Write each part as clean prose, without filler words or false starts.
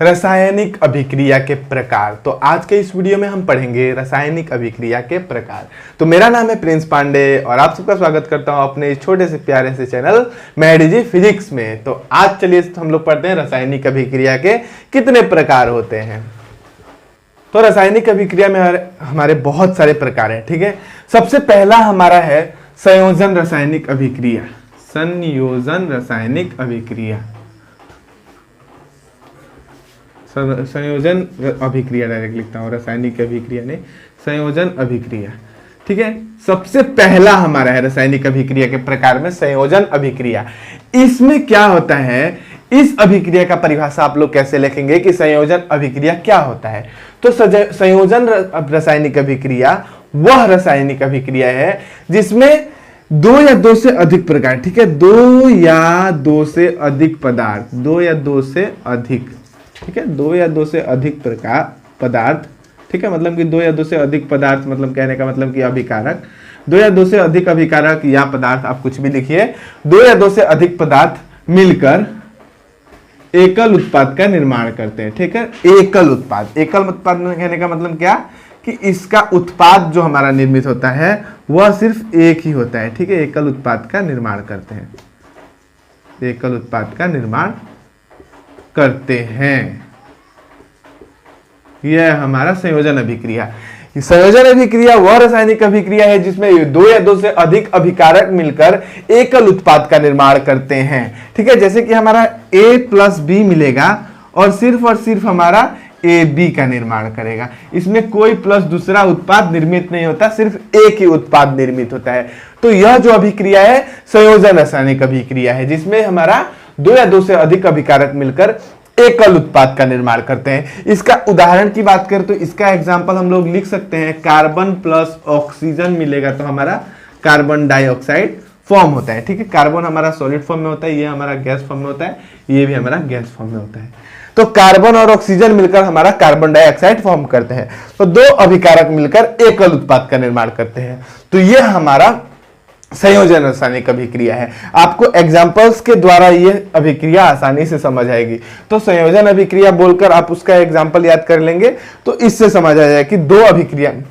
रासायनिक अभिक्रिया के प्रकार। तो आज के इस वीडियो में हम पढ़ेंगे रासायनिक अभिक्रिया के प्रकार। तो मेरा नाम है प्रिंस पांडे और आप सबका स्वागत करता हूं अपने इस छोटे से प्यारे से चैनल मैडीजी फिजिक्स में। तो आज चलिए हम लोग पढ़ते हैं रासायनिक अभिक्रिया के कितने प्रकार होते हैं। तो रासायनिक अभिक्रिया में हमारे बहुत सारे प्रकार हैं, ठीक है। सबसे पहला हमारा है संयोजन रासायनिक अभिक्रिया। संयोजन रासायनिक अभिक्रिया, संयोजन अभिक्रिया डायरेक्ट लिखता हूं, रासायनिक अभिक्रिया नहीं, संयोजन अभिक्रिया, ठीक है। सबसे पहला हमारा है रासायनिक अभिक्रिया के प्रकार में संयोजन अभिक्रिया। इसमें क्या होता है, इस अभिक्रिया का परिभाषा आप लोग कैसे लिखेंगे कि संयोजन अभिक्रिया क्या होता है। तो संयोजन रासायनिक अभिक्रिया वह रासायनिक अभिक्रिया है जिसमें दो या दो से अधिक प्रकार, ठीक है, दो या दो से अधिक पदार्थ, दो या दो से अधिक, ठीक है, दो या दो से अधिक प्रकार पदार्थ, ठीक है, मतलब कि दो या दो से अधिक पदार्थ, मतलब कहने का मतलब कि अभिकारक, दो या दो से अधिक अभिकारक या पदार्थ, आप कुछ भी लिखिए, दो या दो से अधिक पदार्थ मिलकर एकल उत्पाद का निर्माण करते हैं, ठीक है। एकल उत्पाद, एकल उत्पाद कहने का मतलब क्या कि इसका उत्पाद जो हमारा निर्मित होता है वह सिर्फ एक ही होता है, ठीक है। एकल उत्पाद का निर्माण करते हैं, एकल उत्पाद का निर्माण करते हैं, यह हमारा संयोजन अभिक्रिया। संयोजन अभिक्रिया वह रासायनिक अभिक्रिया है जिसमें दो या दो से अधिक अभिकारक मिलकर एकल उत्पाद का निर्माण करते हैं, ठीक है। जैसे कि हमारा A प्लस बी मिलेगा और सिर्फ हमारा ए बी का निर्माण करेगा। इसमें कोई प्लस दूसरा उत्पाद निर्मित नहीं होता, सिर्फ एक ही उत्पाद निर्मित होता है। तो यह जो अभिक्रिया है संयोजन रासायनिक अभिक्रिया है जिसमें हमारा दो या दो से अधिक अभिकारक मिलकर एकल उत्पाद का निर्माण करते हैं। इसका उदाहरण की बात करें तो इसका एग्जांपल हम लोग लिख सकते हैं, कार्बन प्लस ऑक्सीजन मिलेगा तो हमारा कार्बन डाइऑक्साइड फॉर्म होता है, ठीक है। कार्बन हमारा सॉलिड फॉर्म में होता है, ये हमारा गैस फॉर्म में होता है, ये भी हमारा गैस फॉर्म में होता है। तो कार्बन और ऑक्सीजन मिलकर हमारा कार्बन डाइऑक्साइड फॉर्म करते हैं। तो दो अभिकारक मिलकर एकल उत्पाद का निर्माण करते हैं। तो यह हमारा संयोजन रासायनिक अभिक्रिया है। आपको एग्जांपल्स के द्वारा यह अभिक्रिया आसानी से समझ आएगी। तो संयोजन अभिक्रिया बोलकर आप उसका एग्जांपल याद कर लेंगे तो इससे समझ आ जाएगा कि दो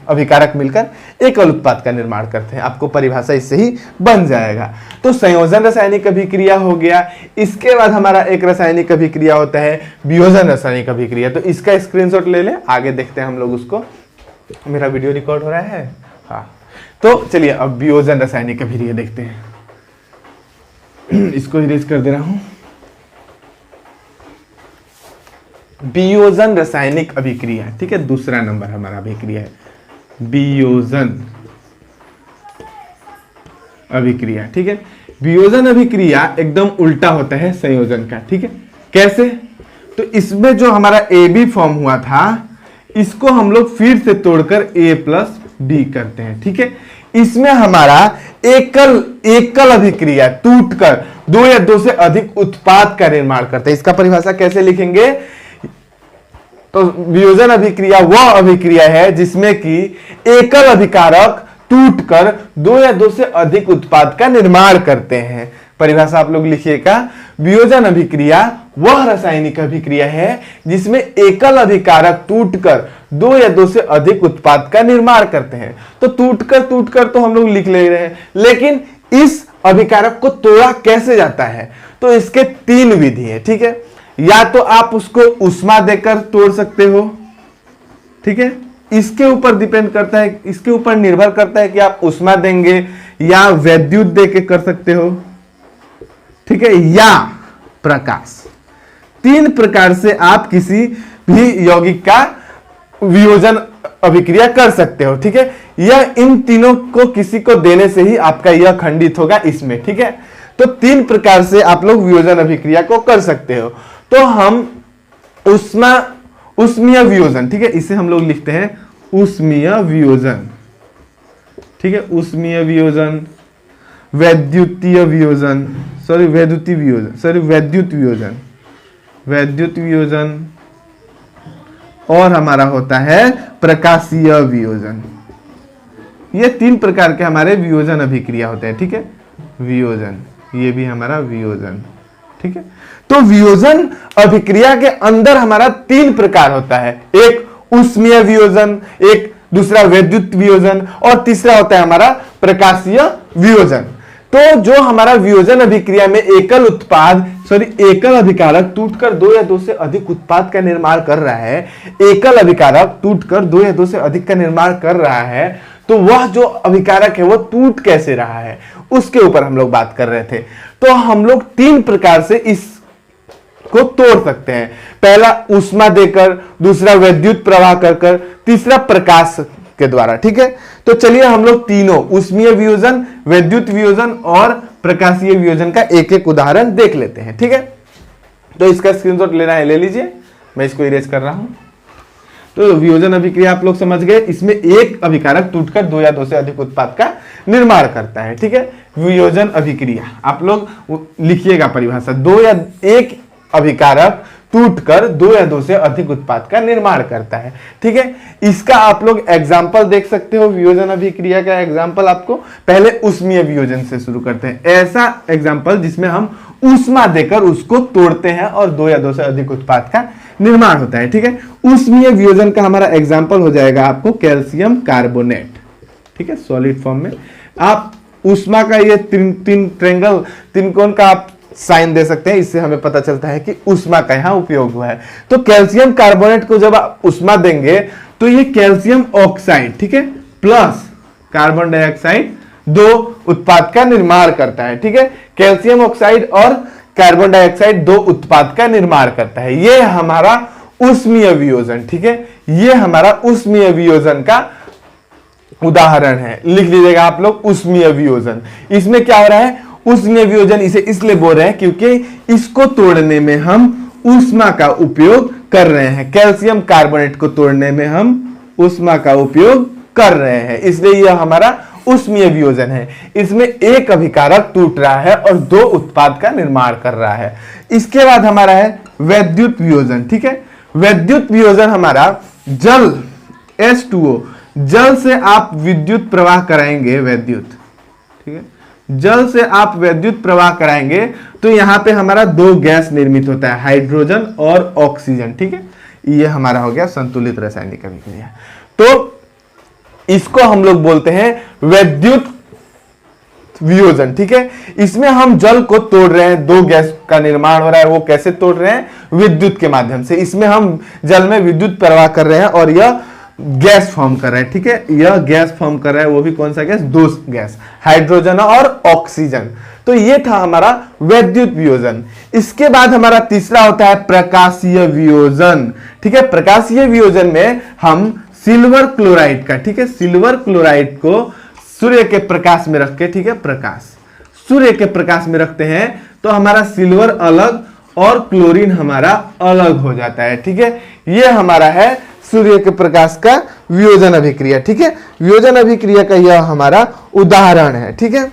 अभिकारक मिलकर एकल उत्पाद का निर्माण करते हैं। आपको परिभाषा इससे ही बन जाएगा। तो संयोजन रासायनिक अभिक्रिया हो गया। इसके बाद हमारा एक रासायनिक अभिक्रिया होता है वियोजन रासायनिक अभिक्रिया। तो इसका स्क्रीनशॉट ले लें, आगे देखते हैं हम लोग उसको। मेरा वीडियो रिकॉर्ड हो रहा है, हाँ। तो चलिए अब वियोजन रासायनिक अभिक्रिया देखते हैं। इसको इरेज कर दे रहा हूं। वियोजन रासायनिक अभिक्रिया, ठीक है, दूसरा नंबर हमारा अभिक्रिया है वियोजन अभिक्रिया, ठीक है। वियोजन अभिक्रिया एकदम उल्टा होता है संयोजन का, ठीक है। कैसे? तो इसमें जो हमारा ए बी फॉर्म हुआ था इसको हम लोग फिर से तोड़कर ए प्लस बी करते हैं, ठीक है। इसमें हमारा एकल अभिक्रिया टूटकर दो या दो से अधिक उत्पाद का निर्माण करते हैं। इसका परिभाषा कैसे लिखेंगे? तो वियोजन अभिक्रिया वह अभिक्रिया है जिसमें कि एकल अभिकारक टूटकर दो या दो से अधिक उत्पाद का निर्माण करते हैं। परिभाषा आप लोग लिखिएगा, वियोजन अभिक्रिया वह रासायनिक अभिक्रिया है जिसमें एकल अभिकारक टूटकर दो या दो से अधिक उत्पाद का निर्माण करते हैं। तो टूटकर तो हम लोग लिख ले रहे हैं, लेकिन इस अभिकारक को तोड़ा कैसे जाता है? तो इसके तीन विधि है, ठीक है। या तो आप उसको उष्मा देकर तोड़ सकते हो, ठीक है, इसके ऊपर डिपेंड करता है, इसके ऊपर निर्भर करता है कि आप उष्मा देंगे या वैद्युत देके कर सकते हो, ठीक है, या प्रकाश। तीन प्रकार से आप किसी भी यौगिक का वियोजन अभिक्रिया कर सकते हो, ठीक है। यह इन तीनों को किसी को देने से ही आपका यह खंडित होगा इसमें, ठीक है। तो तीन प्रकार से आप लोग वियोजन अभिक्रिया को कर सकते हो। तो हम उष्मीय वियोजन, ठीक है, इसे हम लोग लिखते हैं उष्मीय वियोजन, ठीक है, उष्मीय वियोजन, वैद्युत वियोजन, वैद्युत वियोजन और हमारा होता है प्रकाशीय वियोजन। ये तीन प्रकार के हमारे वियोजन अभिक्रिया होते हैं, ठीक है। वियोजन, ये भी हमारा वियोजन, ठीक है। तो वियोजन अभिक्रिया के अंदर हमारा 3 प्रकार होता है, एक ऊष्मीय वियोजन, एक दूसरा वैद्युत वियोजन और तीसरा होता है हमारा प्रकाशीय वियोजन। तो जो हमारा वियोजन अभिक्रिया में एकल अभिकारक टूटकर 2 या 2 से अधिक उत्पाद का निर्माण कर रहा है, एकल अभिकारक टूटकर 2 या 2 से अधिक का निर्माण कर रहा है, तो वह जो अभिकारक है वो टूट कैसे रहा है उसके ऊपर हम लोग बात कर रहे थे। तो हम लोग 3 प्रकार से इस को तोड़ सकते हैं, पहला ऊष्मा देकर, दूसरा विद्युत प्रवाह कर, तीसरा प्रकाश के द्वारा। ठीक है, तो चलिए हम लोग तीनों ऊष्मीय वियोजन, वैद्युत वियोजन और प्रकाशीय वियोजन का एक एक उदाहरण देख लेते हैं। ठीक है, तो इसका स्क्रीनशॉट लेना है ले लीजिए, मैं इसको इरेज कर रहा हूं। तो वियोजन अभिक्रिया आप लोग समझ गए, इसमें एक अभिकारक टूटकर 2 या 2 से अधिक उत्पाद का निर्माण करता है। ठीक है, वियोजन अभिक्रिया आप लोग लिखिएगा परिभाषा, 2 या 1 अभिकारक टूटकर 2 या 2 से अधिक उत्पाद का निर्माण करता है। ठीक है, इसका आप लोग एग्जाम्पल देख सकते हो, वियोजन अभिक्रिया का एग्जाम्पल आपको पहले ऊष्मीय वियोजन से शुरू करते हैं, ऐसा एग्जाम्पल जिसमें हम ऊष्मा देकर उसको तोड़ते हैं और 2 या 2 से अधिक उत्पाद का निर्माण होता है। ठीक है, ऊष्मीय वियोजन का हमारा एग्जाम्पल हो जाएगा आपको कैल्शियम कार्बोनेट। ठीक है, सॉलिड फॉर्म में आप ऊष्मा का ये त्रिकोण का आप साइन दे सकते हैं, इससे हमें पता चलता है कि ऊष्मा का यहां उपयोग हुआ है। तो कैल्शियम कार्बोनेट को जब आप ऊष्मा देंगे तो ये कैल्शियम ऑक्साइड, ठीक है, प्लस कार्बन डाइऑक्साइड 2 उत्पाद का निर्माण करता है। ठीक है, कैल्शियम ऑक्साइड और कार्बन डाइऑक्साइड 2 उत्पाद का निर्माण करता है, ये हमारा ऊष्मीय वियोजन। ठीक है, ये हमारा ऊष्मीय वियोजन का उदाहरण है, लिख लीजिएगा आप लोग ऊष्मीय वियोजन। इसमें क्या हो रहा है, ऊष्मीय वियोजन इसे इसलिए बोल रहे हैं क्योंकि इसको तोड़ने में हम ऊष्मा का उपयोग कर रहे हैं, कैल्शियम कार्बोनेट को तोड़ने में हम ऊष्मा का उपयोग कर रहे हैं, इसलिए यह हमारा ऊष्मीय वियोजन है। इसमें एक अभिकारक टूट रहा है और 2 उत्पाद का निर्माण कर रहा है। इसके बाद हमारा है वैद्युत वियोजन। ठीक है, वैद्युत वियोजन हमारा जल H2O, जल से आप विद्युत प्रवाह कराएंगे, वैद्युत, ठीक है, जल से आप वैद्युत प्रवाह कराएंगे तो यहां पे हमारा 2 गैस निर्मित होता है, हाइड्रोजन और ऑक्सीजन। ठीक है, ये हमारा हो गया संतुलित रासायनिक अभिक्रिया। तो इसको हम लोग बोलते हैं वैद्युत वियोजन। ठीक है, इसमें हम जल को तोड़ रहे हैं, 2 गैस का निर्माण हो रहा है, वो कैसे तोड़ रहे हैं, विद्युत के माध्यम से। इसमें हम जल में विद्युत प्रवाह कर रहे हैं और यह गैस फॉर्म कर रहा है। ठीक है, यह गैस फॉर्म कर रहा है, वो भी कौन सा गैस, 2 गैस, हाइड्रोजन और ऑक्सीजन। तो ये था हमारा वैद्युत वियोजन। इसके बाद हमारा तीसरा होता है प्रकाशीय वियोजन। ठीक है, प्रकाशीय वियोजन में हम सिल्वर क्लोराइड का, ठीक है, सिल्वर क्लोराइड को सूर्य के प्रकाश में रख के, ठीक है, प्रकाश, सूर्य के प्रकाश में रखते हैं तो हमारा सिल्वर अलग और क्लोरीन हमारा अलग हो जाता है। ठीक है, ये हमारा है सूर्य के प्रकाश का वियोजन अभिक्रिया। ठीक है, वियोजन अभिक्रिया का यह हमारा उदाहरण है। ठीक है,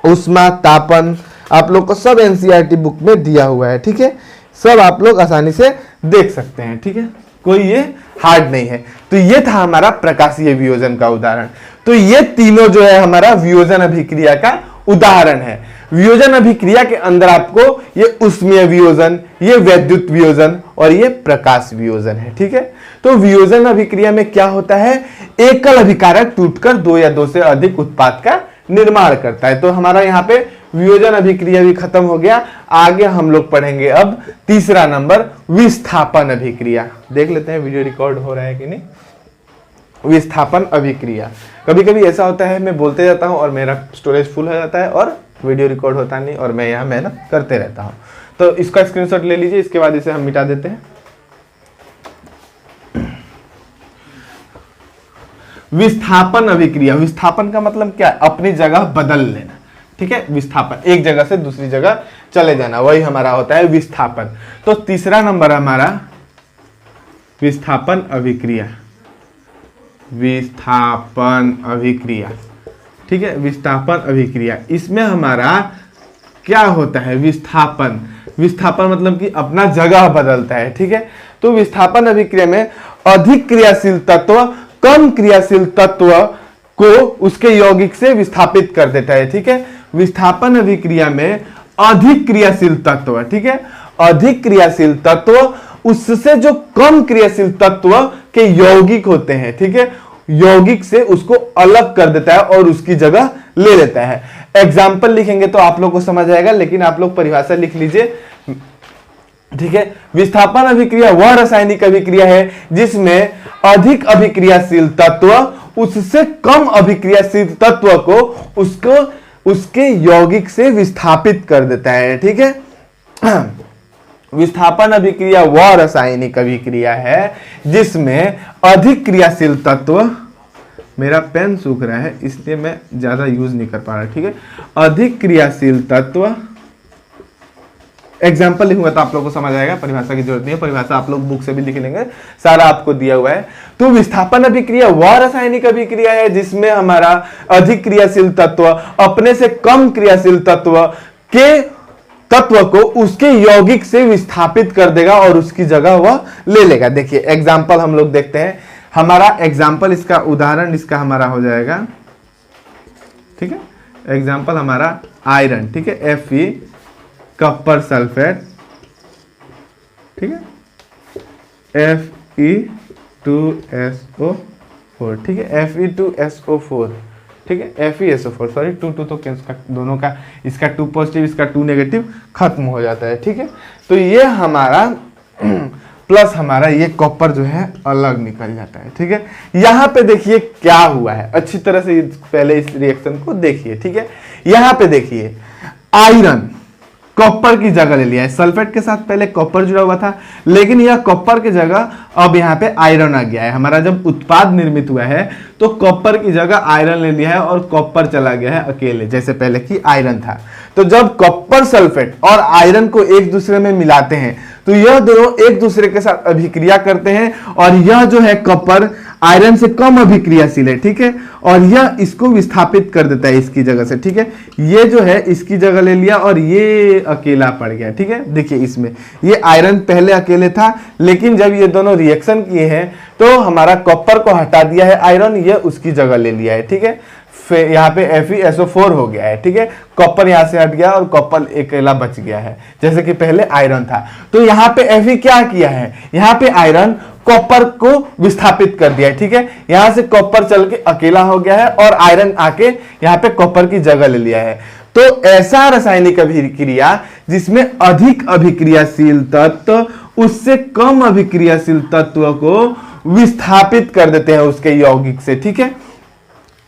ऊष्मा, तापन आप लोग को सब एनसीईआरटी बुक में दिया हुआ है। ठीक है, सब आप लोग आसानी से देख सकते हैं। ठीक है, कोई ये हार्ड नहीं है। तो ये था हमारा प्रकाशीय वियोजन का उदाहरण। तो ये तीनों जो है हमारा वियोजन अभिक्रिया का उदाहरण है। वियोजन अभिक्रिया के अंदर आपको ये ऊष्मीय वियोजन, ये वैद्युत वियोजन और ये प्रकाश वियोजन है। ठीक है, तो वियोजन अभिक्रिया में क्या होता है, एकल अभिकारक टूटकर 2 या 2 से अधिक उत्पाद का निर्माण करता है। तो हमारा यहाँ पे वियोजन अभिक्रिया भी खत्म हो गया। आगे हम लोग पढ़ेंगे अब तीसरा नंबर, विस्थापन अभिक्रिया। देख लेते हैं वीडियो रिकॉर्ड हो रहा है कि नहीं। विस्थापन अभिक्रिया, कभी कभी ऐसा होता है मैं बोलते जाता हूं और मेरा स्टोरेज फुल हो जाता है और वीडियो रिकॉर्ड होता नहीं और मैं यहाँ मेहनत करते रहता हूं। तो इसका स्क्रीनशॉट ले लीजिए, इसके बाद इसे हम मिटा देते हैं। विस्थापन अभिक्रिया, विस्थापन का मतलब क्या है, अपनी जगह बदल लेना। ठीक है, विस्थापन, एक जगह से दूसरी जगह चले जाना, वही हमारा होता है विस्थापन। तो तीसरा नंबर हमारा विस्थापन अभिक्रिया, विस्थापन अभिक्रिया। ठीक है, विस्थापन अभिक्रिया, इसमें हमारा क्या होता है, विस्थापन, विस्थापन मतलब कि अपना जगह बदलता है। ठीक है, तो विस्थापन अभिक्रिया में अधिक क्रियाशील तत्व कम क्रियाशील तत्व को उसके यौगिक से विस्थापित कर देता है। ठीक है, विस्थापन अभिक्रिया में अधिक क्रियाशील तत्व, ठीक है, अधिक क्रियाशील तत्व उससे जो कम क्रियाशील तत्व के यौगिक होते हैं, ठीक है, यौगिक से उसको अलग कर देता है और उसकी जगह ले लेता है। एग्जाम्पल लिखेंगे तो आप लोग को समझ आएगा, लेकिन आप लोग परिभाषा लिख लीजिए, ठीक है। विस्थापन अभिक्रिया वह रासायनिक अभिक्रिया है जिसमें अधिक अभिक्रियाशील तत्व उससे कम अभिक्रियाशील तत्व को उसके यौगिक से विस्थापित कर देता है, ठीक है। विस्थापन अभिक्रिया वह रासायनिक अभिक्रिया है जिसमें अधिक क्रियाशील तत्व, मेरा पेन सूख रहा है इसलिए मैं ज्यादा यूज नहीं कर पा रहा, ठीक है, अधिक क्रियाशील तत्व, एग्जाम्पल लिखूंगा तो आप लोगों को समझ आएगा, परिभाषा की जरूरत नहीं है, परिभाषा आप लोग बुक से भी लिख लेंगे, सारा आपको दिया हुआ है। तो विस्थापन अभिक्रिया वह रासायनिक अभिक्रिया है जिसमें हमारा अधिक क्रियाशील तत्व अपने से कम क्रियाशील तत्व को उसके यौगिक से विस्थापित कर देगा और उसकी जगह वह ले लेगा। देखिए एग्जाम्पल हम लोग देखते हैं, हमारा एग्जाम्पल, इसका उदाहरण इसका हमारा हो जाएगा, ठीक है, एग्जाम्पल हमारा आयरन, ठीक है, Fe कॉपर सल्फेट, ठीक है, Fe2SO4, ठीक है, Fe2SO4, ठीक है, FeSO4, सॉरी 2 तो दोनों का, इसका 2 पॉजिटिव इसका 2 नेगेटिव खत्म हो जाता है, ठीक है। तो ये हमारा प्लस हमारा ये कॉपर जो है अलग निकल जाता है, ठीक है। यहां पे देखिए क्या हुआ है, अच्छी तरह से पहले इस रिएक्शन को देखिए, ठीक है। यहां पे देखिए आयरन कॉपर की जगह ले लिया है, सल्फेट के साथ पहले कॉपर जुड़ा हुआ था, लेकिन यह कॉपर की जगह अब यहाँ पे आयरन आ गया है। हमारा जब उत्पाद निर्मित हुआ है तो कॉपर की जगह आयरन ले लिया है और कॉपर चला गया है अकेले, जैसे पहले की आयरन था। तो जब कॉपर सल्फेट और आयरन को एक दूसरे में मिलाते हैं तो यह दोनों एक दूसरे के साथ अभिक्रिया करते हैं और यह जो है कॉपर आयरन से कम अभिक्रियाशील है, ठीक है, और यह इसको विस्थापित कर देता है इसकी जगह से, ठीक है। ये जो है इसकी जगह ले लिया और ये अकेला पड़ गया, ठीक है। देखिए इसमें ये आयरन पहले अकेले था, लेकिन जब ये दोनों रिएक्शन किए हैं तो हमारा कॉपर को हटा दिया है आयरन, ये उसकी जगह ले लिया है, ठीक है। फिर यहाँ पे FeSO4 हो गया है, ठीक है, कॉपर यहाँ से हट गया और कॉपर अकेला बच गया है, जैसे कि पहले आयरन था। तो यहाँ पे Fe क्या किया है, यहाँ पे आयरन कॉपर को विस्थापित कर दिया है, ठीक है। यहां से कॉपर चल के अकेला हो गया है और आयरन आके यहाँ पे कॉपर की जगह ले लिया है। तो ऐसा रासायनिक अभिक्रिया जिसमें अधिक अभिक्रियाशील तत्व उससे कम अभिक्रियाशील तत्व को विस्थापित कर देते हैं उसके यौगिक से, ठीक है,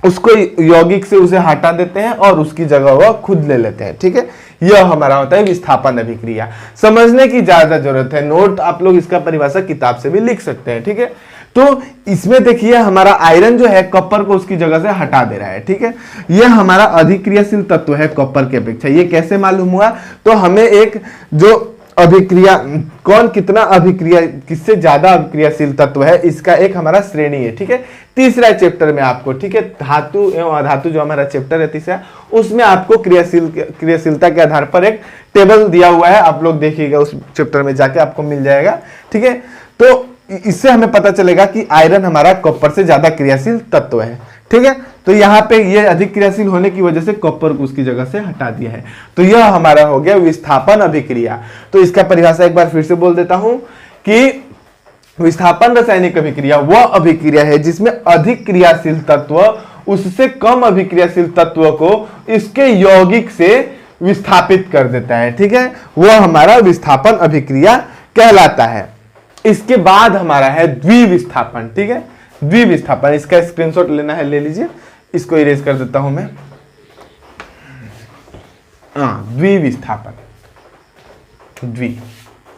उसको यौगिक से उसे हटा देते हैं और उसकी जगह वह खुद ले लेते हैं, ठीक है। यह हमारा होता है विस्थापन अभिक्रिया। समझने की ज्यादा जरूरत है, नोट आप लोग इसका परिभाषा किताब से भी लिख सकते हैं, ठीक है। तो इसमें देखिए हमारा आयरन जो है कॉपर को उसकी जगह से हटा दे रहा है, ठीक है। यह हमारा अधिक क्रियाशील तत्व है कॉपर की अपेक्षा। ये कैसे मालूम हुआ, तो हमें एक जो अभिक्रिया कौन कितना अभिक्रिया किससे ज्यादा अभिक्रियाशील तत्व है इसका एक हमारा श्रेणी है, ठीक है, तीसरा चैप्टर में आपको, ठीक है, धातु एवं अधातु जो हमारा चैप्टर है तीसरा, उसमें आपको क्रियाशीलता के आधार पर एक टेबल दिया हुआ है, आप लोग देखिएगा उस चैप्टर में जाके आपको मिल जाएगा, ठीक है। तो इससे हमें पता चलेगा कि आयरन हमारा कॉपर से ज्यादा क्रियाशील तत्व है, ठीक है। तो यहाँ पे ये अधिक क्रियाशील होने की वजह से कॉपर को उसकी जगह से हटा दिया है। तो यह हमारा हो गया विस्थापन अभिक्रिया। तो इसका परिभाषा एक बार फिर से बोल देता हूं कि विस्थापन रासायनिक अभिक्रिया वह अभिक्रिया है जिसमें अधिक क्रियाशील तत्व उससे कम अभिक्रियाशील तत्व को इसके यौगिक से विस्थापित कर देता है, ठीक है, वह हमारा विस्थापन अभिक्रिया कहलाता है। इसके बाद हमारा है द्विविस्थापन, ठीक है, द्विविस्थापन। इसका स्क्रीनशॉट लेना है ले लीजिए, इसको इरेज कर देता हूं मैं। द्विविस्थापन, द्वि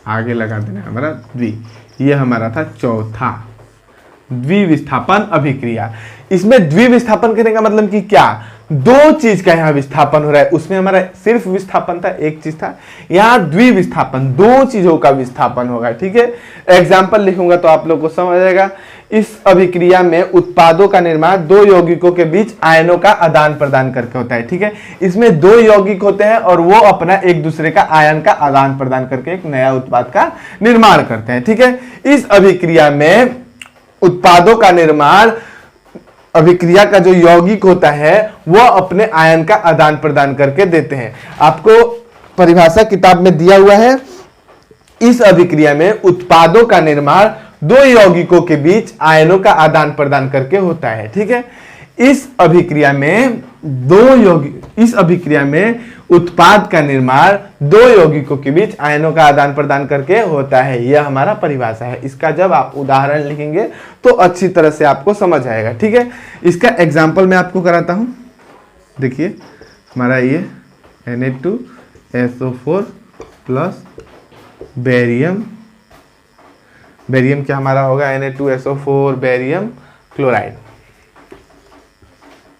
आगे लगा देना हमारा द्वि, ये हमारा था चौथा द्विविस्थापन अभिक्रिया। इसमें द्विविस्थापन करने का मतलब कि क्या, दो चीज का यहां विस्थापन हो रहा है, उसमें हमारा सिर्फ विस्थापन था, एक चीज था, यहां द्विविस्थापन दो चीजों का विस्थापन होगा, ठीक है। एग्जाम्पल लिखूंगा तो आप लोग को समझ आएगा। इस अभिक्रिया में उत्पादों का निर्माण दो यौगिकों के बीच आयनों का आदान प्रदान करके होता है, ठीक है। इसमें दो यौगिक होते हैं और वो अपना एक दूसरे का आयन का आदान प्रदान करके एक नया उत्पाद का निर्माण करते हैं, ठीक है। इस अभिक्रिया में उत्पादों का निर्माण अभिक्रिया का जो यौगिक होता है वह अपने आयन का आदान प्रदान करके देते हैं। आपको परिभाषा किताब में दिया हुआ है। इस अभिक्रिया में उत्पादों का निर्माण दो यौगिकों के बीच आयनों का आदान प्रदान करके होता है। ठीक है, इस अभिक्रिया में उत्पाद का निर्माण दो यौगिकों के बीच आयनों का आदान प्रदान करके होता है। यह हमारा परिभाषा है। इसका जब आप उदाहरण लिखेंगे तो अच्छी तरह से आपको समझ आएगा। ठीक है, इसका एग्जाम्पल मैं आपको कराता हूं। देखिए हमारा ये Na2SO4 प्लस बेरियम क्या हमारा होगा, Na2SO4 बेरियम क्लोराइड।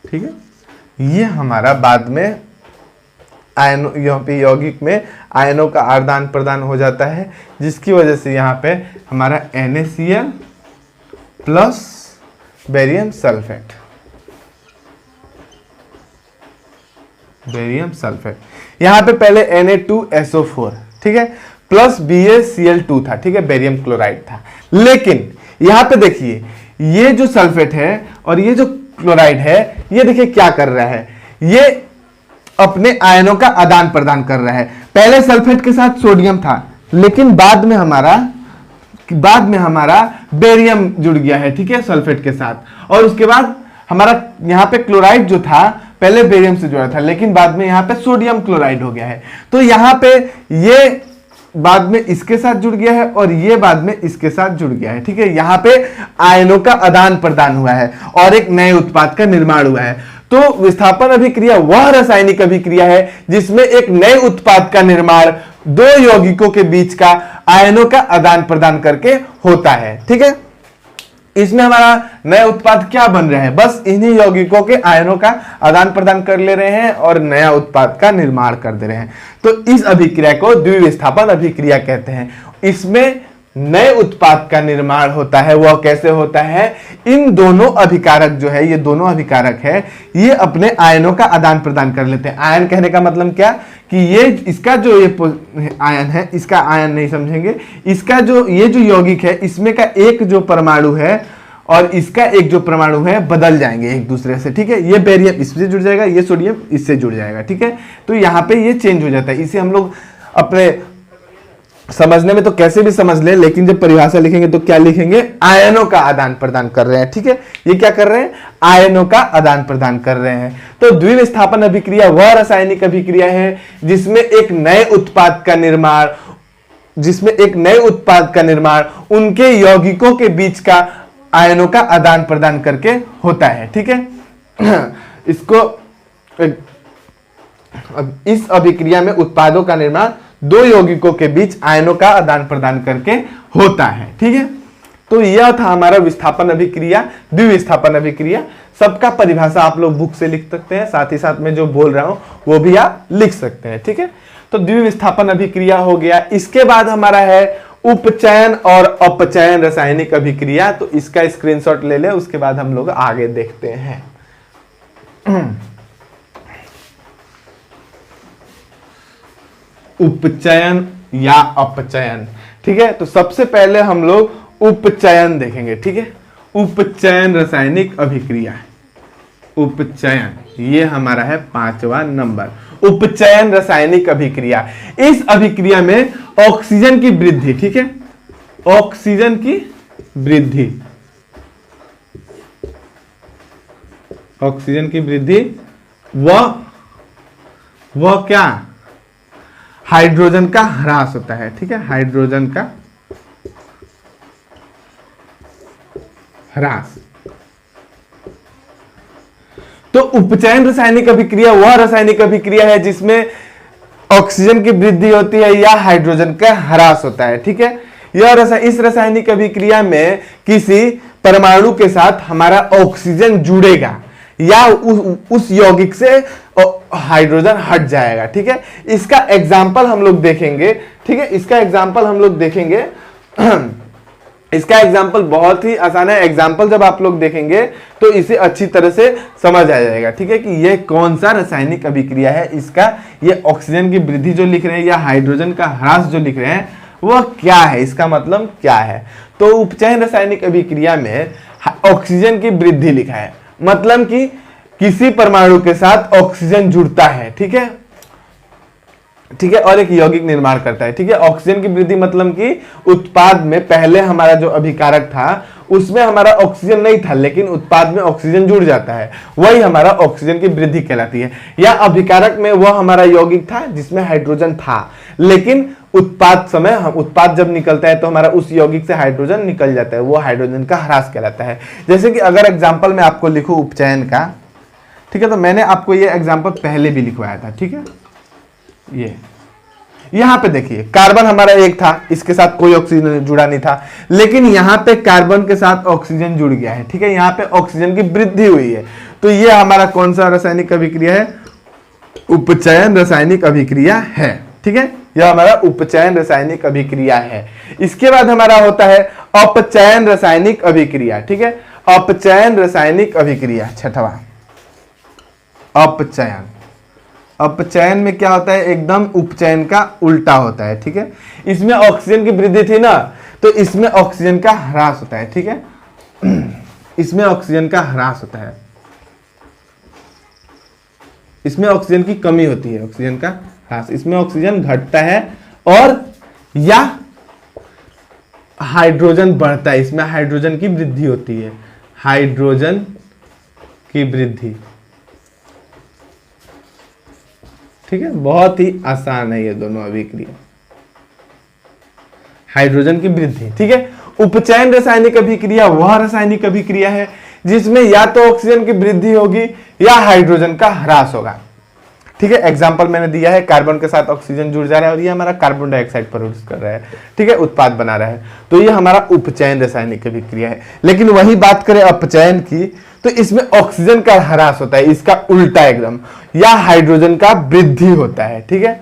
ठीक है, ये हमारा बाद में आयनों यौगिक में आयनों का आदान प्रदान हो जाता है, जिसकी वजह से यहाँ पे हमारा NaCl प्लस बेरियम सल्फेट यहाँ पे पहले Na2SO4, ठीक है, प्लस BaCl2 था। ठीक है, बेरियम क्लोराइड था। लेकिन यहाँ पे देखिए ये जो सल्फेट है और ये जो क्लोराइड है, ये देखिए क्या कर रहा है, ये अपने आयनों का आदान प्रदान कर रहा है। पहले सल्फेट के साथ सोडियम था, लेकिन बाद में हमारा बेरियम जुड़ गया है। ठीक है, सल्फेट के साथ। और उसके बाद हमारा यहाँ पे क्लोराइड जो था पहले बेरियम से जुड़ा था, लेकिन बाद में यहाँ पे सोडियम क्लोराइड हो गया है। तो यहाँ पे ये बाद में इसके साथ जुड़ गया है और ये बाद में इसके साथ जुड़ गया है। ठीक है, यहाँ पे आयनों का आदान प्रदान हुआ है और एक नए उत्पाद का निर्माण हुआ है। तो विस्थापन अभिक्रिया वह रासायनिक अभिक्रिया है जिसमें एक नए उत्पाद का निर्माण दो यौगिकों के बीच का आयनों का आदान प्रदान करके होता है। ठीक है, इसमें हमारा नया उत्पाद क्या बन रहा है, बस इन्हीं यौगिकों के आयनों का आदान प्रदान कर ले रहे हैं और नया उत्पाद का निर्माण कर दे रहे हैं। तो इस अभिक्रिया को द्विविस्थापन अभिक्रिया कहते हैं। इसमें नए उत्पाद का निर्माण होता है। वह कैसे होता है, इन दोनों अभिकारक जो है, ये दोनों अभिकारक है, ये अपने आयनों का आदान प्रदान कर लेते हैं। आयन कहने का मतलब क्या कि ये इसका जो ये आयन है, इसका आयन नहीं समझेंगे, इसका जो ये जो यौगिक है, इसमें का एक जो परमाणु है और इसका एक जो परमाणु है बदल जाएंगे एक दूसरे से। ठीक है, ये बेरियम इससे जुड़ जाएगा, ये सोडियम इससे जुड़ जाएगा। ठीक है, तो यहाँ पे ये चेंज हो जाता है। इसे हम लोग अपने समझने में तो कैसे भी समझ ले, लेकिन जब परिभाषा लिखेंगे तो क्या लिखेंगे, आयनों का आदान प्रदान कर रहे हैं। ठीक है, ये क्या कर रहे हैं, आयनों का आदान प्रदान कर रहे हैं। तो द्विविस्थापन अभिक्रिया वह रासायनिक अभिक्रिया है जिसमें एक नए उत्पाद का निर्माण उनके यौगिकों के बीच का आयनों का आदान प्रदान करके होता है। ठीक है, इस अभिक्रिया में उत्पादों का निर्माण दो यौगिकों के बीच आयनों का आदान प्रदान करके होता है। ठीक है, तो यह था हमारा विस्थापन अभिक्रिया, द्विविस्थापन अभिक्रिया। सबका परिभाषा आप लोग बुक से लिख सकते हैं, साथ ही साथ में जो बोल रहा हूं वो भी आप लिख सकते हैं। ठीक है, तो द्विविस्थापन अभिक्रिया हो गया। इसके बाद हमारा है उपचयन और अपचयन रासायनिक अभिक्रिया। तो इसका स्क्रीनशॉट ले ले, उसके बाद हम लोग आगे देखते हैं। उपचयन या अपचयन। ठीक है, तो सबसे पहले हम लोग उपचयन देखेंगे। ठीक है, उपचयन रासायनिक अभिक्रिया, उपचयन ये हमारा है 5वां नंबर। उपचयन रासायनिक अभिक्रिया, इस अभिक्रिया में ऑक्सीजन की वृद्धि, ठीक है, ऑक्सीजन की वृद्धि, ऑक्सीजन की वृद्धि वह क्या, हाइड्रोजन का ह्रास होता है। ठीक है, हाइड्रोजन का ह्रास। तो उपचयन रासायनिक अभिक्रिया वह रासायनिक अभिक्रिया है जिसमें ऑक्सीजन की वृद्धि होती है या हाइड्रोजन का ह्रास होता है। ठीक है, इस रासायनिक अभिक्रिया में किसी परमाणु के साथ हमारा ऑक्सीजन जुड़ेगा या उस यौगिक से हाइड्रोजन हट जाएगा। ठीक है, इसका एग्जाम्पल हम लोग देखेंगे। ठीक है, इसका एग्जाम्पल हम लोग देखेंगे। इसका एग्जाम्पल बहुत ही आसान है। एग्जाम्पल जब आप लोग देखेंगे तो इसे अच्छी तरह से समझ आ जाएगा। ठीक है, कि यह कौन सा रासायनिक अभिक्रिया है, इसका ये ऑक्सीजन की वृद्धि जो लिख रहे हैं या हाइड्रोजन का ह्रास जो लिख रहे हैं वह क्या है, इसका मतलब क्या है। तो उपचयन रासायनिक अभिक्रिया में ऑक्सीजन की वृद्धि लिखा है, मतलब कि किसी परमाणु के साथ ऑक्सीजन जुड़ता है। ठीक है, ठीक है, और एक यौगिक निर्माण करता है। ठीक है, ऑक्सीजन की वृद्धि मतलब कि उत्पाद में पहले हमारा जो अभिकारक था उसमें हमारा ऑक्सीजन नहीं था, लेकिन उत्पाद में ऑक्सीजन जुड़ जाता है, वही हमारा ऑक्सीजन की वृद्धि कहलाती है। या अभिकारक में वह हमारा यौगिक था जिसमें हाइड्रोजन था, लेकिन उत्पाद समय उत्पाद जब निकलता है तो हमारा उस यौगिक से हाइड्रोजन निकल जाता है, वो हाइड्रोजन का ह्रास कहलाता है। जैसे कि अगर एग्जाम्पल में आपको लिखूं उपचयन का, ठीक है, तो मैंने आपको ये एग्जाम्पल पहले भी लिखवाया था। ठीक है, ये यहां पे देखिए कार्बन हमारा एक था, इसके साथ कोई ऑक्सीजन जुड़ा नहीं था, लेकिन यहां पे कार्बन के साथ ऑक्सीजन जुड़ गया है। ठीक है, यहां पे ऑक्सीजन की वृद्धि हुई है, तो ये हमारा कौन सा रासायनिक अभिक्रिया है? उपचयन रासायनिक अभिक्रिया है। ठीक है, यह हमारा उपचयन रासायनिक अभिक्रिया है। इसके बाद हमारा होता है अपचयन रासायनिक अभिक्रिया। ठीक है, अपचयन रासायनिक अभिक्रिया छठवां, अपचयन। अपचयन में क्या होता है? एकदम उपचयन का उल्टा होता है। ठीक है, इसमें ऑक्सीजन की वृद्धि थी ना, तो इसमें ऑक्सीजन का ह्रास होता है। ठीक है, इसमें ऑक्सीजन का ह्रास होता है, इसमें ऑक्सीजन की कमी होती है, ऑक्सीजन का ह्रास, इसमें ऑक्सीजन घटता है और या हाइड्रोजन बढ़ता है, इसमें हाइड्रोजन की वृद्धि होती है, हाइड्रोजन की वृद्धि। ठीक है, बहुत ही आसान है ये दोनों अभिक्रिया, हाइड्रोजन की वृद्धि। ठीक है, उपचयन रासायनिक अभिक्रिया वह रासायनिक अभिक्रिया है जिसमें या तो ऑक्सीजन की वृद्धि होगी या हाइड्रोजन का ह्रास होगा। ठीक है, एग्जाम्पल मैंने दिया है, कार्बन के साथ ऑक्सीजन जुड़ जा रहा है और ये हमारा कार्बन डाइऑक्साइड प्रोड्यूस कर रहा है। ठीक है, उत्पाद बना रहा है, तो ये हमारा उपचयन रासायनिक अभिक्रिया है। लेकिन वही बात करें अपचयन की, तो इसमें ऑक्सीजन का ह्रास होता है, इसका उल्टा एकदम, या हाइड्रोजन का वृद्धि होता है। ठीक है,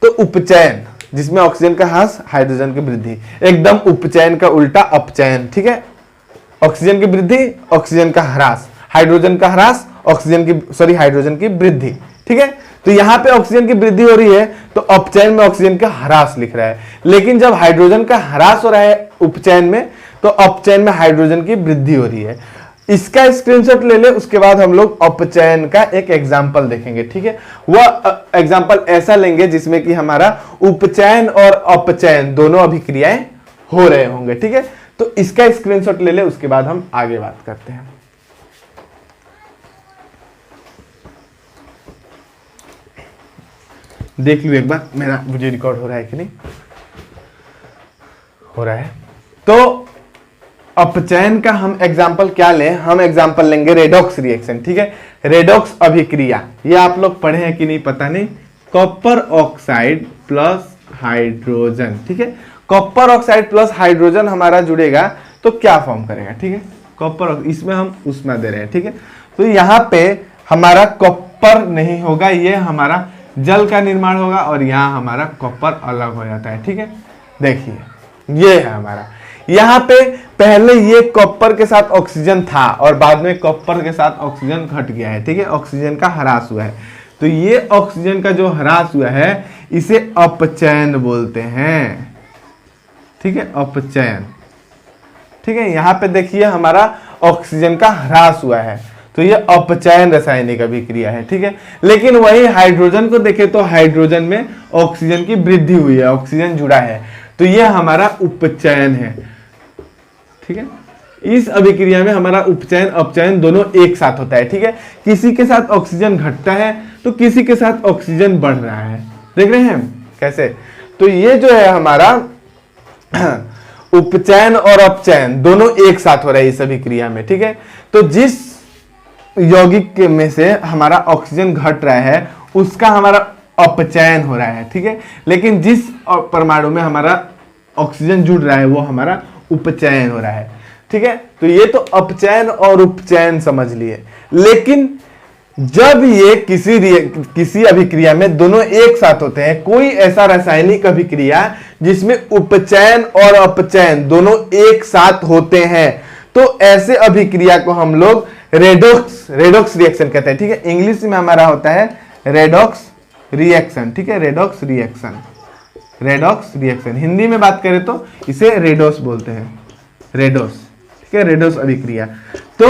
तो उपचयन जिसमें ऑक्सीजन का ह्रास, हाइड्रोजन की वृद्धि, एकदम उपचयन का उल्टा अपचयन। ठीक है, ऑक्सीजन की वृद्धि, ऑक्सीजन का ह्रास, हाइड्रोजन का ह्रास, हाइड्रोजन की वृद्धि। ठीक है, तो यहां पे ऑक्सीजन की वृद्धि हो रही है तो अपचयन में ऑक्सीजन का ह्रास लिख रहा है, लेकिन जब हाइड्रोजन का ह्रास हो रहा है उपचयन में, तो अपचयन में हाइड्रोजन की वृद्धि हो रही है। इसका स्क्रीनशॉट ले ले, उसके बाद हम लोग अपचयन का एक एग्जाम्पल देखेंगे। ठीक है, वह एग्जाम्पल ऐसा लेंगे जिसमें कि हमारा उपचयन और अपचयन दोनों अभिक्रियाएं हो रहे होंगे। ठीक है, तो इसका स्क्रीनशॉट ले ले, उसके बाद हम आगे बात करते हैं। देख लो एक बार मेरा वीडियो रिकॉर्ड हो रहा है कि नहीं, हो रहा है। तो अपचयन का हम एग्जाम्पल क्या लें? हम एग्जाम्पल लेंगे रेडॉक्स रिएक्शन। ठीक है, रेडॉक्स अभिक्रिया, ये आप लोग पढ़े हैं कि नहीं पता नहीं, कॉपर ऑक्साइड प्लस हाइड्रोजन। ठीक है, कॉपर ऑक्साइड प्लस हाइड्रोजन हमारा जुड़ेगा तो क्या फॉर्म करेगा? ठीक है, कॉपर, इसमें हम ऊष्मा दे रहे हैं। ठीक है, तो यहाँ पे हमारा कॉपर नहीं होगा, ये हमारा जल का निर्माण होगा और यहाँ हमारा कॉपर अलग हो जाता है। ठीक है, देखिए ये है हमारा, यहाँ पे पहले ये कॉपर के साथ ऑक्सीजन था और बाद में कॉपर के साथ ऑक्सीजन घट गया है। ठीक है, ऑक्सीजन का ह्रास हुआ है, तो ये ऑक्सीजन का जो ह्रास हुआ है इसे अपचयन बोलते हैं। ठीक है, अपचयन। ठीक है, यहाँ पे देखिए हमारा ऑक्सीजन का ह्रास हुआ है, तो ये अपचयन रासायनिक अभिक्रिया है। ठीक है, लेकिन वही हाइड्रोजन को देखें तो हाइड्रोजन में ऑक्सीजन की वृद्धि हुई है, ऑक्सीजन जुड़ा है, तो ये हमारा उपचयन है। ठीक है, इस अभिक्रिया में हमारा उपचयन अपचयन दोनों एक साथ होता है। ठीक है, किसी के साथ ऑक्सीजन घटता है तो किसी के साथ ऑक्सीजन बढ़ रहा है, देख रहे हैं कैसे? तो ये जो है हमारा उपचयन और अपचयन दोनों एक साथ हो रहा है इस अभिक्रिया में। ठीक है, तो जिस यौगिक में से हमारा ऑक्सीजन घट रहा है उसका हमारा अपचयन हो रहा है। ठीक है, लेकिन जिस परमाणु में हमारा ऑक्सीजन जुड़ रहा है वो हमारा उपचयन हो रहा है। ठीक है, तो ये तो अपचयन और उपचयन समझ लिए, लेकिन जब ये किसी अभिक्रिया में दोनों एक साथ होते हैं, कोई ऐसा रासायनिक अभिक्रिया जिसमें उपचयन और अपचयन दोनों एक साथ होते हैं, तो ऐसे अभिक्रिया को हम लोग रेडॉक्स रिएक्शन कहते हैं। ठीक है, इंग्लिश में हमारा होता है रेडॉक्स रिएक्शन। ठीक है, रेडॉक्स रिएक्शन, हिंदी में बात करें तो इसे रेडोस बोलते हैं, रेडोस। ठीक है, रेडोस अभिक्रिया। तो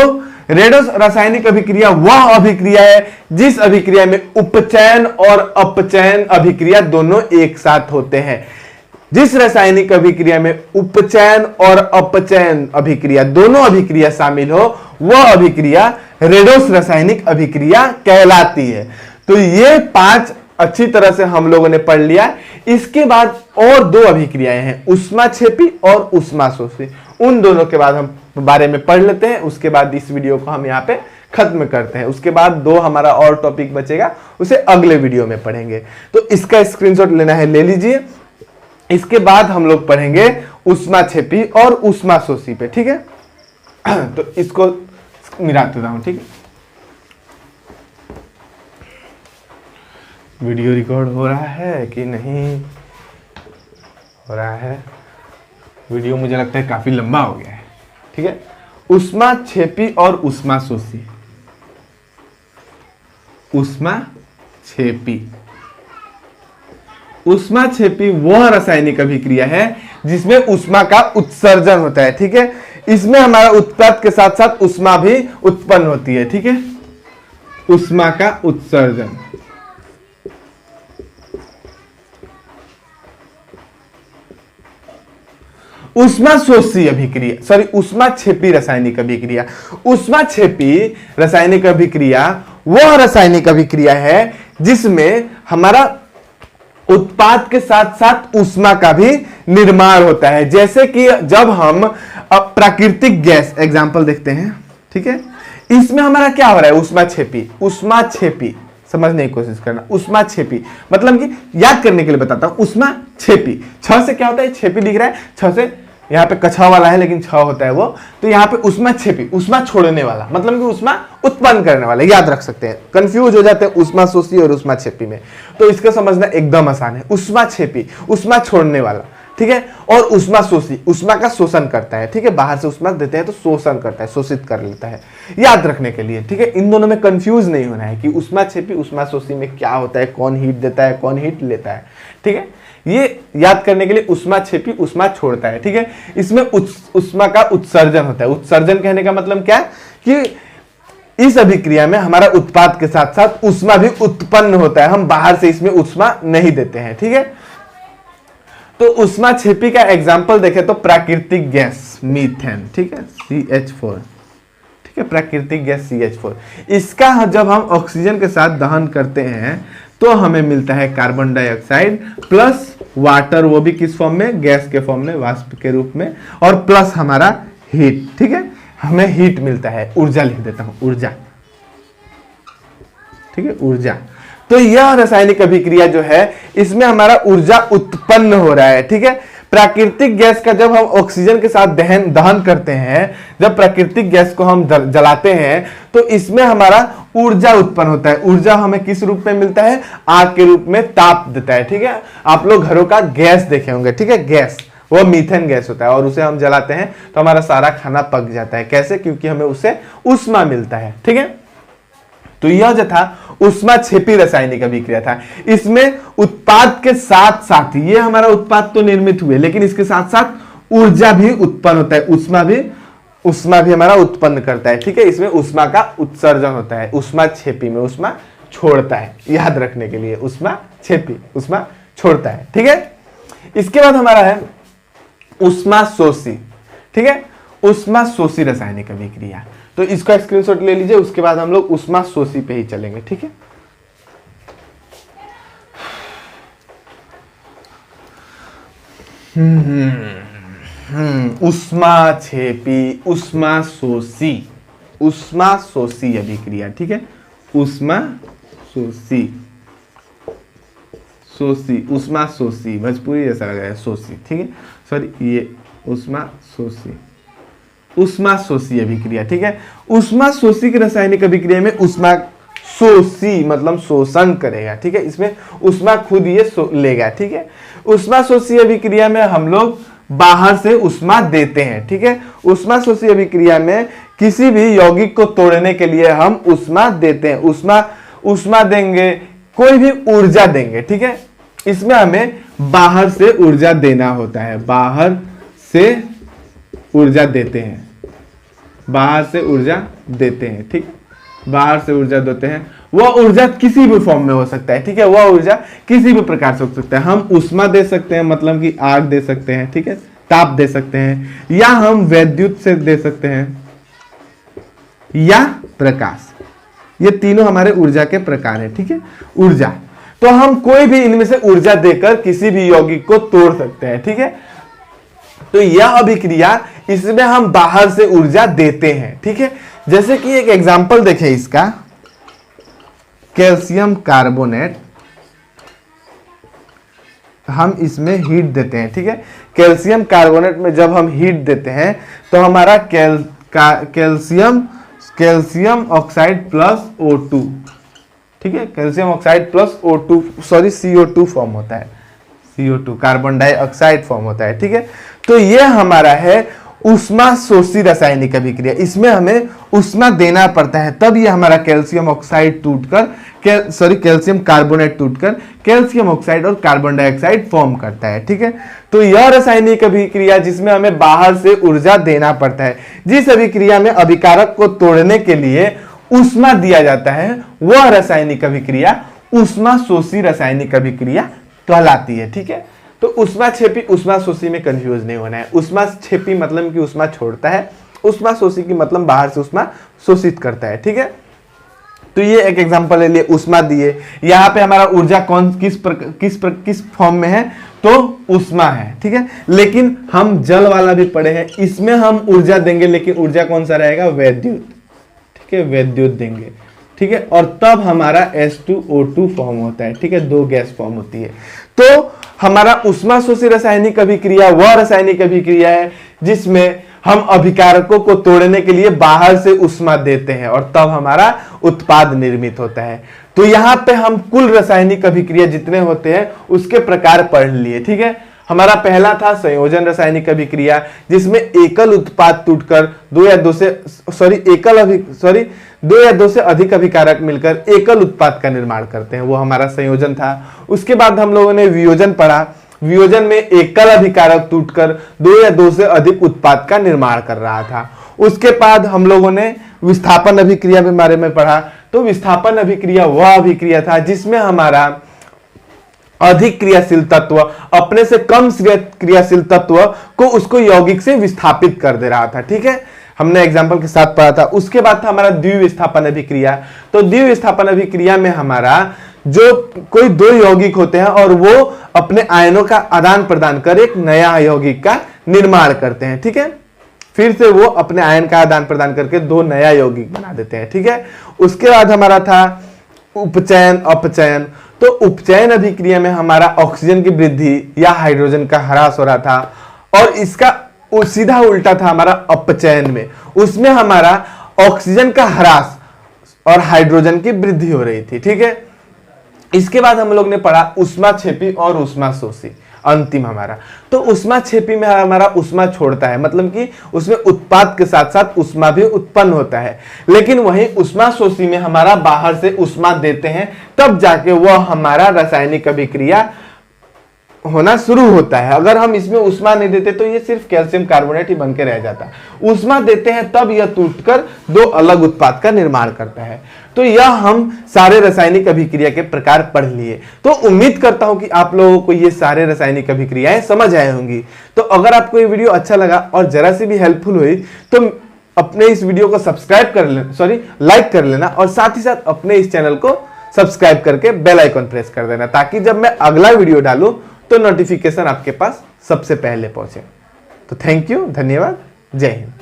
रेडोस रासायनिक अभिक्रिया वह अभिक्रिया है जिस अभिक्रिया में उपचयन और अपचयन अभिक्रिया दोनों एक साथ होते हैं। जिस रासायनिक अभिक्रिया में उपचयन और अपचयन अभिक्रिया दोनों अभिक्रिया शामिल हो वह अभिक्रिया रेडोस रासायनिक अभिक्रिया कहलाती है। तो ये 5 अच्छी तरह से हम लोगों ने पढ़ लिया। इसके बाद और 2 अभिक्रियाएं हैं, ऊष्माक्षेपी और ऊष्माशोषी। उन दोनों के बाद हम बारे में पढ़ लेते हैं, उसके बाद इस वीडियो को हम यहाँ पे खत्म करते हैं। उसके बाद 2 हमारा और टॉपिक बचेगा, उसे अगले वीडियो में पढ़ेंगे। तो इसका स्क्रीनशॉट लेना है, ले लीजिए। इसके बाद हम लोग पढ़ेंगे ऊष्माक्षेपी और ऊष्माशोषी पे, ठीक है। तो इसको मिला देता हूं, ठीक है। वीडियो रिकॉर्ड हो रहा है कि नहीं हो रहा है? वीडियो मुझे लगता है काफी लंबा हो गया है, ठीक है। ऊष्माक्षेपी और ऊष्माशोषी। ऊष्माक्षेपी ऊष्माक्षेपी वह रासायनिक अभिक्रिया है जिसमें ऊष्मा का उत्सर्जन होता है, ठीक है। इसमें हमारा उत्पाद के साथ साथ ऊष्मा भी उत्पन्न होती है, ठीक है। ऊष्मा का उत्सर्जन। ऊष्माशोषी अभिक्रिया, सॉरी, ऊष्माक्षेपी रासायनिक अभिक्रिया। ऊष्माक्षेपी रासायनिक अभिक्रिया वह रासायनिक अभिक्रिया है जिसमें हमारा उत्पाद के साथ साथ ऊष्मा का भी निर्माण होता है। जैसे कि जब हम प्राकृतिक गैस एग्जांपल देखते हैं, ठीक है, इसमें हमारा क्या हो रहा है? ऊष्माक्षेपी। ऊष्माक्षेपी समझने की कोशिश करना। ऊष्माक्षेपी मतलब कि याद करने के लिए बताता हूं, ऊष्माक्षेपी, छ से क्या होता है? छेपी दिख रहा है, छ से यहाँ पे कछा वाला है लेकिन छ होता है वो, तो यहाँ पे ऊष्माक्षेपी, ऊष्मा छोड़ने वाला, मतलब कि ऊष्मा उत्पन्न करने वाला, याद रख सकते हैं। कंफ्यूज हो जाते हैं ऊष्माशोषी और ऊष्माक्षेपी में, तो इसका समझना एकदम आसान है। ऊष्माक्षेपी ऊष्मा छोड़ने वाला, ठीक है, और ऊष्माशोषी ऊष्मा का शोषण करता है, ठीक है। बाहर से ऊष्मा देते हैं तो शोषण करता है, शोषित कर लेता है, याद रखने के लिए, ठीक है। इन दोनों में कंफ्यूज नहीं होना है कि ऊष्माक्षेपी ऊष्माशोषी में क्या होता है, कौन हीट देता है, कौन हीट लेता है, ठीक है। ये याद करने के लिए ऊष्माक्षेपी ऊष्मा छोड़ता है, ठीक है। इसमें ऊष्मा का उत्सर्जन होता है। उत्सर्जन कहने का मतलब क्या है कि इस अभिक्रिया में हमारा उत्पाद के साथ साथ ऊष्मा भी उत्पन्न होता है, हम बाहर से इसमें ऊष्मा नहीं देते हैं, ठीक है। तो ऊष्माक्षेपी का एग्जाम्पल देखें तो प्राकृतिक गैस मीथेन, ठीक है, CH4, ठीक है, प्राकृतिक गैस CH4। इसका जब हम ऑक्सीजन के साथ दहन करते हैं तो हमें मिलता है कार्बन डाइऑक्साइड प्लस वाटर, वो भी किस फॉर्म में? गैस के फॉर्म में, वाष्प के रूप में, और प्लस हमारा हीट, ठीक है, हमें हीट मिलता है। ऊर्जा लिख देता हूं, ऊर्जा, ठीक है, ऊर्जा। तो यह रासायनिक अभिक्रिया जो है इसमें हमारा ऊर्जा उत्पन्न हो रहा है, ठीक है। प्राकृतिक गैस का जब हम ऑक्सीजन के साथ दहन करते हैं, जब प्राकृतिक गैस को हम जलाते हैं तो इसमें हमारा ऊर्जा उत्पन्न होता है। ऊर्जा हमें किस रूप में मिलता है? आग के रूप में ताप देता है, ठीक है। आप लोग घरों का गैस देखे होंगे, ठीक है, गैस, वो मीथेन गैस होता है और उसे हम जलाते हैं तो हमारा सारा खाना पक जाता है। कैसे? क्योंकि हमें उससे ऊष्मा मिलता है, ठीक है। तो यह जो था ऊष्माक्षेपी रासायनिक अभिक्रिया था। इसमें उत्पाद के साथ साथ, ये हमारा उत्पाद तो निर्मित हुए लेकिन इसके साथ साथ ऊर्जा भी उत्पन्न होता है, ऊष्मा भी हमारा उत्पन्न करता है, ठीक है। इसमें ऊष्मा का उत्सर्जन होता है, ऊष्माक्षेपी में ऊष्मा छोड़ता है, याद रखने के लिए, ऊष्माक्षेपी ऊष्मा छोड़ता है, ठीक है। इसके बाद हमारा है ऊष्माशोषी, ठीक है, ऊष्माशोषी रासायनिक अभिक्रिया। तो इसका स्क्रीनशॉट ले लीजिए, उसके बाद हम लोग ऊष्माशोषी पे ही चलेंगे, ठीक है। ऊष्माक्षेपी ऊष्माशोषी, ऊष्माशोषी अभिक्रिया, ठीक है, ऊष्माशोषी, शोषी, ऊष्माशोषी, भोजपुरी जैसा लग रहा है, शोषी, ठीक है, सॉरी, ये ऊष्माशोषी, ऊष्माशोषी अभिक्रिया, ठीक है। ऊष्माशोषी की रासायनिक अभिक्रिया में ऊष्मा शोषी मतलब शोषण करेगा, ठीक है, इसमें ऊष्मा खुद ये लेगा, ठीक है। ऊष्माशोषी अभिक्रिया में हम लोग बाहर से ऊष्मा देते हैं, ठीक है। ऊष्माशोषी अभिक्रिया में किसी भी यौगिक को तोड़ने के लिए हम ऊष्मा देते हैं, ऊष्मा देंगे, कोई भी ऊर्जा देंगे, ठीक है। इसमें हमें बाहर से ऊर्जा देना होता है, बाहर से ऊर्जा देते हैं, बाहर से ऊर्जा देते हैं, ठीक, बाहर से ऊर्जा देते हैं। वह ऊर्जा किसी भी फॉर्म में हो सकता है, ठीक है, वह ऊर्जा किसी भी प्रकार से हो सकता है। हम ऊष्मा दे सकते हैं, मतलब कि आग दे सकते हैं, ठीक है, ताप दे सकते हैं, या हम वैद्युत से दे सकते हैं, या प्रकाश। ये तीनों हमारे ऊर्जा के प्रकार हैं, ठीक है, ऊर्जा। तो हम कोई भी इनमें से ऊर्जा देकर किसी भी यौगिक को तोड़ सकते हैं, ठीक है। तो यह अभिक्रिया, इसमें हम बाहर से ऊर्जा देते हैं, ठीक है। जैसे कि एक एग्जांपल देखें इसका, कैल्शियम कार्बोनेट, हम इसमें हीट देते हैं, ठीक है। कैल्शियम कार्बोनेट में जब हम हीट देते हैं तो हमारा कैल्शियम ऑक्साइड प्लस O2, ठीक है, calcium oxide plus O2 sorry CO2 form होता है, CO2 कार्बन डाइऑक्साइड फॉर्म होता है, ठीक है। तो ये हमारा है ऊष्मा शोषी रासायनिक अभिक्रिया। इसमें हमें ऊष्मा देना पड़ता है, तब ये हमारा कैल्शियम ऑक्साइड टूटकर कैल्शियम कार्बोनेट टूटकर कैल्शियम ऑक्साइड और कार्बन डाइऑक्साइड फॉर्म करता है, ठीक है। तो यह रासायनिक अभिक्रिया जिसमें हमें बाहर से ऊर्जा देना पड़ता है, जिस अभिक्रिया में अभिकारक को तोड़ने के लिए ऊष्मा दिया जाता है, वह रासायनिक अभिक्रिया ऊष्मा शोषी रासायनिक अभिक्रिया कहलाती है, ठीक है। तो ऊष्मा छेपी ऊष्मा शोषी में कंफ्यूज नहीं होना है। ऊष्मा छेपी मतलब कि ऊष्मा छोड़ता है, ऊष्मा शोषी की मतलब बाहर से ऊष्मा शोषित करता है, ठीक है। तो ये एक एग्जांपल ले लिए, ऊष्मा दिए। यहाँ पे हमारा ऊर्जा कौन किस फॉर्म में है, तो ऊष्मा है, ठीक है। लेकिन हम जल वाला भी पढ़े हैं, इसमें हम ऊर्जा देंगे, लेकिन ऊर्जा कौन सा रहेगा, वैद्युत, ठीक है, वैद्युत देंगे, ठीक है। और तब हमारा H2O2 फॉर्म होता है, ठीक है, दो गैस फॉर्म होती है। तो हमारा ऊष्मा शोषी रासायनिक अभिक्रिया वह रासायनिक अभिक्रिया है जिसमें हम अभिकारकों को तोड़ने के लिए बाहर से ऊष्मा देते हैं और तब हमारा उत्पाद निर्मित होता है। तो यहाँ पे हम कुल रासायनिक अभिक्रिया जितने होते हैं उसके प्रकार पढ़ लिए, ठीक है। हमारा पहला था संयोजन रासायनिक अभिक्रिया, जिसमें एकल उत्पाद टूटकर दो या दो से अधिक अभिकारक मिलकर एकल उत्पाद का निर्माण करते हैं, वो हमारा संयोजन था। उसके बाद हम लोगों ने वियोजन पढ़ा। वियोजन में एकल अभिकारक टूटकर दो या दो से अधिक उत्पाद का निर्माण कर रहा था। उसके बाद हम लोगों ने विस्थापन अभिक्रिया के बारे में पढ़ा। तो विस्थापन अभिक्रिया वह अभिक्रिया था जिसमें हमारा अधिक क्रियाशील तत्व अपने से कम क्रियाशील तत्व को उसको यौगिक से विस्थापित कर दे रहा था, ठीक है, हमने एग्जांपल के साथ पढ़ा था। उसके बाद था हमारा द्विविस्थापन अभिक्रिया। तो द्विविस्थापन अभिक्रिया में हमारा जो कोई दो यौगिक होते हैं और वो अपने आयनों का आदान प्रदान कर एक नया यौगिक का निर्माण करते हैं, ठीक है, फिर से वो अपने आयन का आदान प्रदान करके दो नया यौगिक बना देते हैं, ठीक है। उसके बाद हमारा था उपचयन अपचयन। तो उपचयन अभिक्रिया में हमारा ऑक्सीजन की वृद्धि या हाइड्रोजन का ह्रास हो रहा था, और इसका सीधा उल्टा था हमारा अपचयन में, उसमें हमारा ऑक्सीजन का ह्रास और हाइड्रोजन की वृद्धि हो रही थी, ठीक है। इसके बाद हम लोग ने पढ़ा ऊष्मा छेपी और ऊष्मा शोषी, अंतिम हमारा। तो ऊष्मा छेपी में हमारा ऊष्मा छोड़ता है, मतलब कि उसमें उत्पाद के साथ साथ ऊष्मा भी उत्पन्न होता है। लेकिन वहीं ऊष्मा शोषी में हमारा बाहर से ऊष्मा देते हैं, तब जाके वह हमारा रासायनिक अभिक्रिया होना शुरू होता है। अगर हम इसमें ऊष्मा नहीं देते तो ये सिर्फ कैल्शियम कार्बोनेट ही बन के रह जाता। ऊष्मा देते हैं तब यह टूटकर दो अलग उत्पाद का निर्माण करता है। तो यह हम सारे रासायनिक अभिक्रिया के प्रकार पढ़ लिए। तो उम्मीद करता हूं कि आप लोगों को ये सारे रासायनिक अभिक्रियाएं समझ आए होंगी। तो अगर आपको ये वीडियो अच्छा लगा और जरा सी भी हेल्पफुल हुई तो अपने इस वीडियो को सब्सक्राइब कर लेना, लाइक कर लेना, और साथ ही साथ अपने इस चैनल को सब्सक्राइब करके बेल आइकन प्रेस कर देना, ताकि जब मैं अगला वीडियो डालूं तो नोटिफिकेशन आपके पास सबसे पहले पहुंचे। तो थैंक यू, धन्यवाद, जय हिंद।